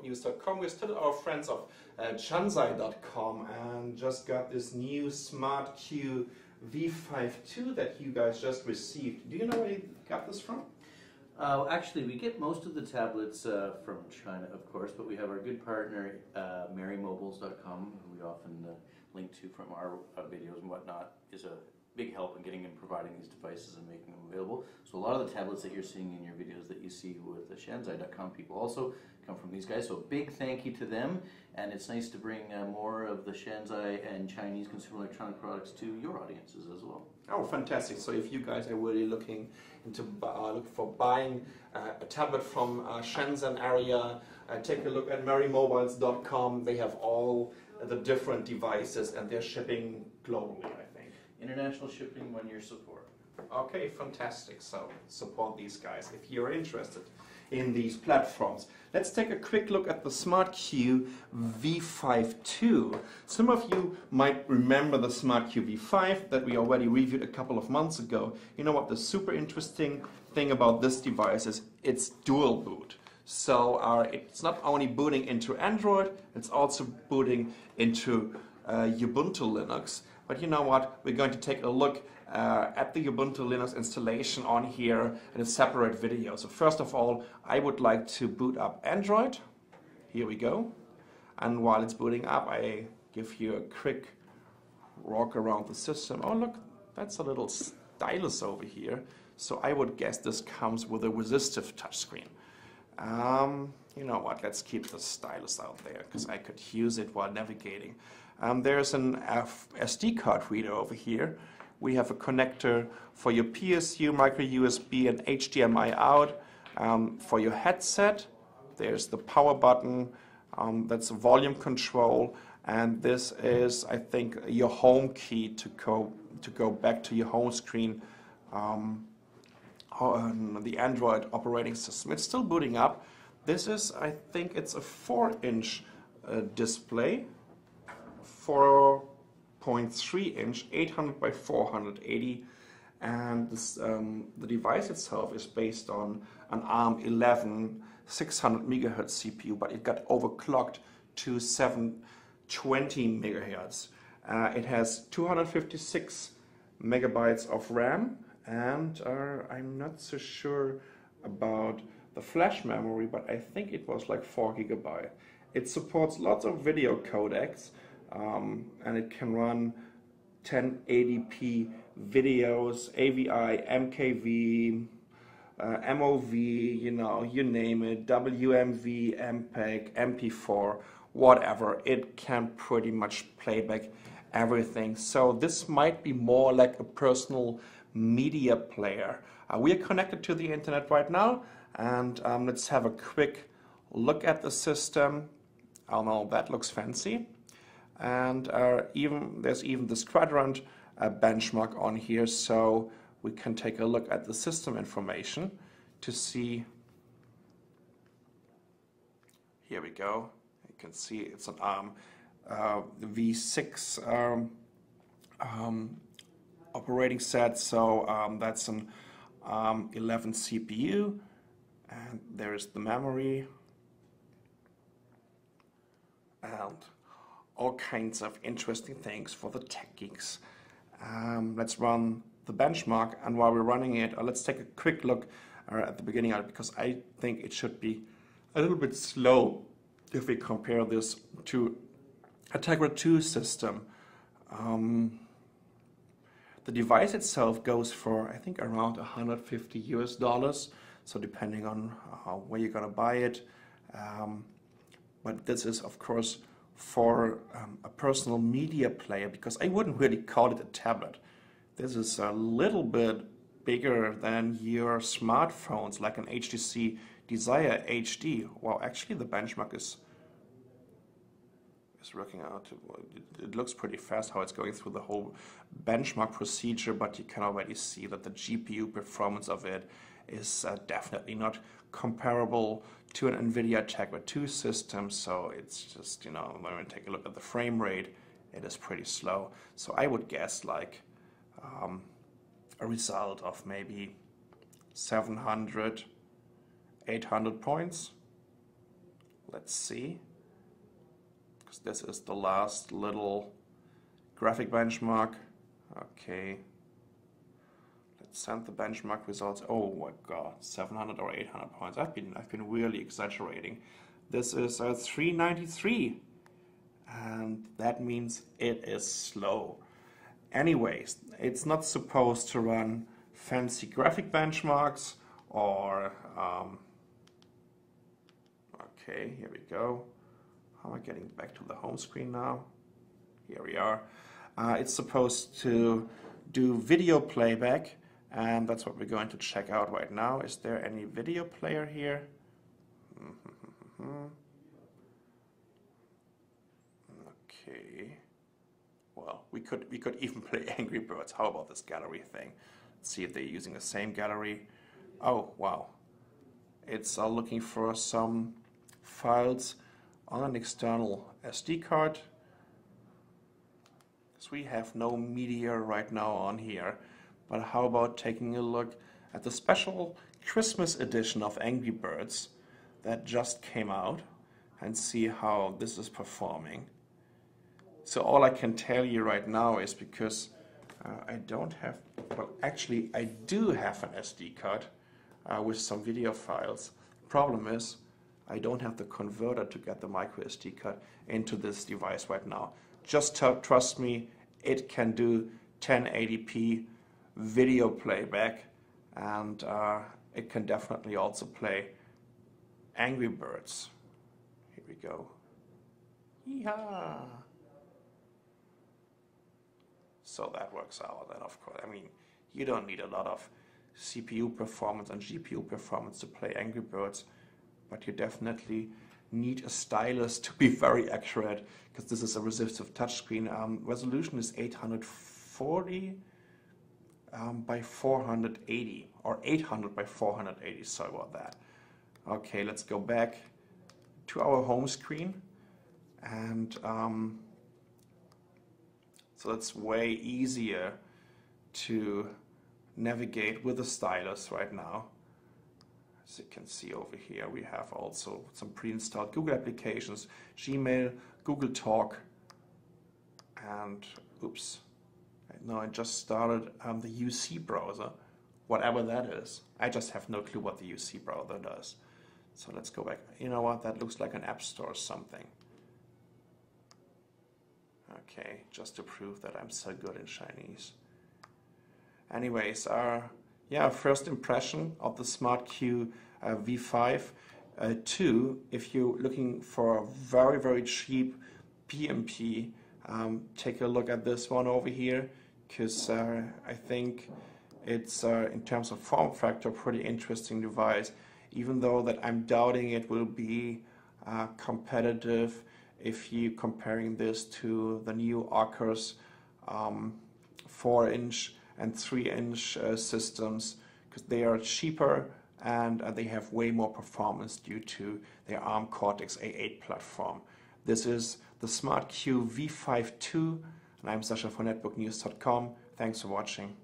SmartNews.com. We're still our friends of Chansai.com and just got this new SmartQ V5-II that you guys just received. Do you know where you got this from? Actually, we get most of the tablets from China, of course, but we have our good partner, MerryMobiles.com, who we often link to from our videos and whatnot, is a big help in getting and providing these devices and making them available. So a lot of the tablets that you're seeing in your videos that you see with the Shanzai.com people also come from these guys. So big thank you to them, and it's nice to bring more of the Shanzai and Chinese consumer electronic products to your audiences as well. Oh, fantastic! So if you guys are really looking into for buying a tablet from Shenzhen area, take a look at MerryMobiles.com. They have all the different devices and they're shipping globally, I think. International shipping, 1 year support. Okay, fantastic. So support these guys if you're interested in these platforms. Let's take a quick look at the SmartQ V5-II. Some of you might remember the SmartQ V5 that we already reviewed a couple of months ago. You know what the super interesting thing about this device is? It's dual boot. So it's not only booting into Android, it's also booting into Ubuntu Linux. But you know what? We're going to take a look at the Ubuntu Linux installation on here in a separate video. So first of all, I would like to boot up Android. Here we go. And while it's booting up, I give you a quick walk around the system. Oh look, that's a little stylus over here. So I would guess this comes with a resistive touchscreen. You know what, let's keep the stylus out there because I could use it while navigating. There's an SD card reader over here. We have a connector for your PSU, micro USB and HDMI out. For your headset, there's the power button, that's a volume control, and this is, I think, your home key to go back to your home screen on the Android operating system. It's still booting up. This is, I think it's a 4-inch display, 4.3 inch, 800 by 480, and this, the device itself is based on an ARM 11 600 megahertz CPU, but it got overclocked to 720 megahertz. It has 256 megabytes of RAM, and I'm not so sure about the flash memory, but I think it was like 4 gigabyte. It supports lots of video codecs, and it can run 1080p videos, AVI, MKV, MOV, you know, you name it, WMV, MPEG, MP4, whatever. It can pretty much playback everything. So this might be more like a personal media player. We are connected to the internet right now, and let's have a quick look at the system. Oh no, that looks fancy. And there's even this quadrant benchmark on here, so we can take a look at the system information to see. Here we go. You can see it's an ARM V6 operating set, so that's an ARM 11 CPU, and there is the memory and all kinds of interesting things for the tech geeks. Let's run the benchmark, and while we're running it, let's take a quick look at the beginning of it, because I think it should be a little bit slow if we compare this to a Tegra 2 system. The device itself goes for, I think, around $150 US, so depending on where you're going to buy it. But this is, of course, for a personal media player, because I wouldn't really call it a tablet. This is a little bit bigger than your smartphones, like an HTC Desire HD. Well, actually, the benchmark is working out. It looks pretty fast how it's going through the whole benchmark procedure, but you can already see that the GPU performance of it is definitely not comparable to an NVIDIA Tegra 2 system. So it's just, you know, when we take a look at the frame rate, it is pretty slow. So I would guess like a result of maybe 700, 800 points Let's see, because this is the last little graphic benchmark. Okay, let's send the benchmark results. Oh my god, 700 or 800 points. I've been really exaggerating. This is 393, and that means it is slow. Anyways, it's not supposed to run fancy graphic benchmarks or okay, here we go. How am I getting back to the home screen now? Here we are. It's supposed to do video playback, and that's what we're going to check out right now. Is there any video player here? Okay. Well, we could even play Angry Birds. How about this gallery thing? Let's see if they're using the same gallery. Oh, wow. It's looking for some files on an external SD card. So we have no media right now on here. But how about taking a look at the special Christmas edition of Angry Birds that just came out and see how this is performing. So all I can tell you right now is, because I don't have, well, actually I do have an SD card with some video files. Problem is, I don't have the converter to get the micro SD card into this device right now. Just trust me, it can do 1080p video playback, and it can definitely also play Angry Birds. Here we go. Yeehaw! So that works out, and of course, I mean, you don't need a lot of CPU performance and GPU performance to play Angry Birds, but you definitely need a stylus to be very accurate, because this is a resistive touchscreen. Resolution is 840 by 480, or 800 by 480, sorry about that. Okay, let's go back to our home screen, and so it's way easier to navigate with the stylus right now. As you can see over here, we have also some pre-installed Google applications, Gmail, Google Talk, and oops, no, I just started the UC browser, whatever that is. I just have no clue what the UC browser does. So let's go back. You know what, that looks like an app store or something. Okay, just to prove that I'm so good in Chinese. Anyways, yeah, first impression of the SmartQ V5-II. If you're looking for a very, very cheap PMP, take a look at this one over here, because I think it's, in terms of form factor, a pretty interesting device, even though that I'm doubting it will be competitive if you're comparing this to the new Arcos 4-inch and 3-inch systems, because they are cheaper and they have way more performance due to their ARM Cortex A8 platform. This is the SmartQ V5-II, and I'm Sascha von netbooknews.com. Thanks for watching.